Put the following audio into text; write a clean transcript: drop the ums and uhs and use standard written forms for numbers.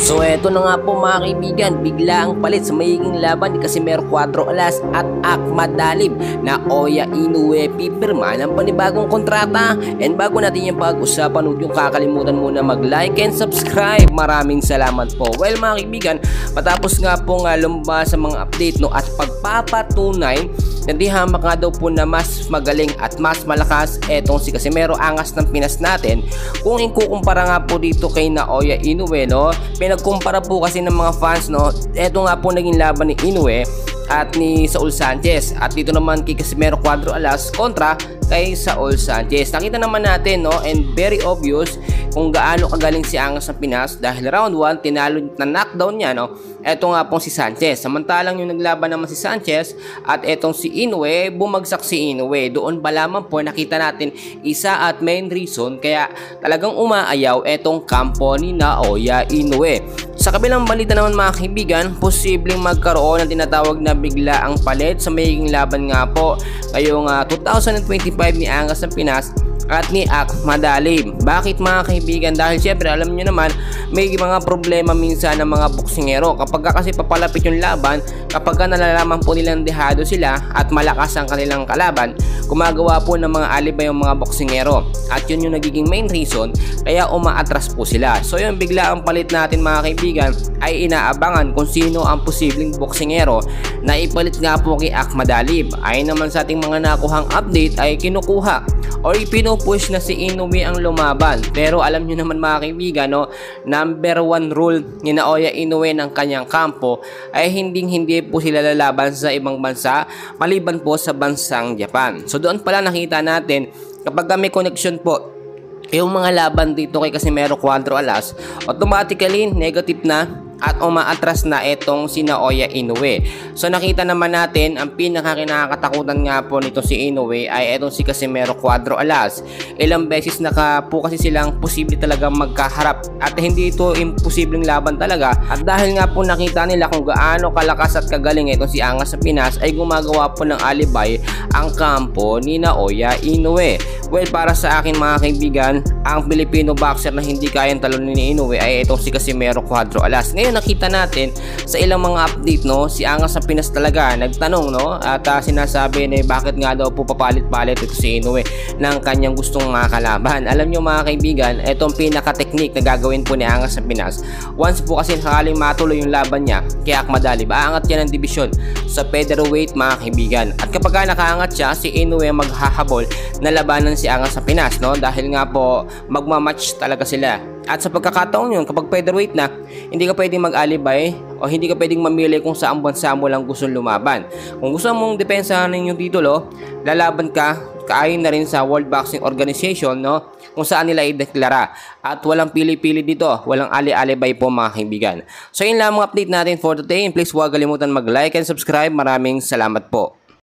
So eto na nga po mga kaibigan, bigla ang palit sa magiging laban ni Casimero Cuatro Alas at Ahmad Dalib na Oya Inoue pipirma ng panibagong kontrata. And bago natin yung pag-usapan, huwag yung kakalimutan muna mag-like and subscribe. Maraming salamat po. Well mga kaibigan, matapos nga po lumabas sa mga update at pagpapatunay na di hamak nga daw po na mas magaling at mas malakas etong si Casimero Angas ng Pinas natin. Kung ikukumpara nga po dito kay na Oya Inoue, pinagkumpara po kasi ng mga fans, eto nga po naging laban ni Inoue at ni Saul Sanchez, at dito naman kay Casimero Cuatro Alas kontra kay Saul Sanchez. Nakita naman natin and very obvious kung gaano kagaling si Angas ng Pinas dahil round 1 tinalo na knockdown niya eto nga pong si Sanchez. Samantalang yung naglaban naman si Sanchez at etong si Inoue, bumagsak si Inoue. Doon pa lamang po nakita natin isa at main reason kaya talagang umaayaw etong kampo ni na Oya Inoue. Sa kabilang balita naman mga kaibigan, posibleng magkaroon ng tinatawag na bigla ang palit sa magiging laban nga po ngayong 2025 ni Angas ng Pinas at ni Ahmad Dalib. Bakit mga kaibigan? Dahil syempre alam nyo naman may mga problema minsan ng mga boksingero kapag kasi papalapit yung laban, kapag nalalaman po nilang dehado sila at malakas ang kanilang kalaban, gumagawa po ng mga alibay yung mga boksingero at yun yung nagiging main reason kaya umaatras po sila. So yung bigla ang palit natin mga kaibigan ay inaabangan kung sino ang posibleng boksingero na ipalit nga po kay Ahmad Dalib. Ayon naman sa ating mga nakuhang update ay kinukuha o pinupush na si Inoue ang lumaban. Pero alam nyo naman mga kaibigan, number 1 rule ni na Oya Inoue ng kanyang kampo ay hindi po sila lalaban sa ibang bansa maliban po sa bansang Japan. So doon pala nakita natin kapag may connection po yung mga laban dito kay Casimero Cuatro Alas, automatically negative na at umaatras na etong si na Oya Inoue. So nakita naman natin ang pinakakinakatakutan nga po nito si Inoue ay etong si Casimero Cuatro Alas. Ilang beses po kasi silang posible talaga magkaharap at hindi ito imposibleng laban talaga, at dahil nga po nakita nila kung gaano kalakas at kagaling itong si Angas sa Pinas ay gumagawa po ng alibay ang kampo ni na Oya Inoue. Well, para sa akin mga kaibigan, ang Filipino boxer na hindi kayang talunin ni Inoue ay itong si Casimero Cuatro Alas. Ngayon nakita natin sa ilang mga update si Angas ng Pinas talaga nagtanong at sinasabi na bakit nga daw po papalit-palit ito si Inoue ng kanyang gustong kalaban. Alam nyo mga kaibigan, itong pinaka-technique na gagawin po ni Angas ng Pinas, once po kasi sakaling matuloy yung laban niya kay Ahmad Dalib, aangat niya ng division sa featherweight mga kaibigan, at kapag nakaangat siya, si Inoue maghahabol na labanan si Angas ng Pinas dahil nga po magmamatch talaga sila. At sa pagkakataon yun, kapag featherweight na, hindi ka pwedeng mag-alibay o hindi ka pwedeng mamili kung saan bansa mo lang gusto lumaban. Kung gusto mong depensahan yung titulo, lalaban ka kaayon na rin sa World Boxing Organization kung saan nila ideklara. At walang pili-pili dito, walang ali-alibay po mga kaibigan. So yun lang mga update natin for today. Please huwag kalimutan mag-like and subscribe. Maraming salamat po.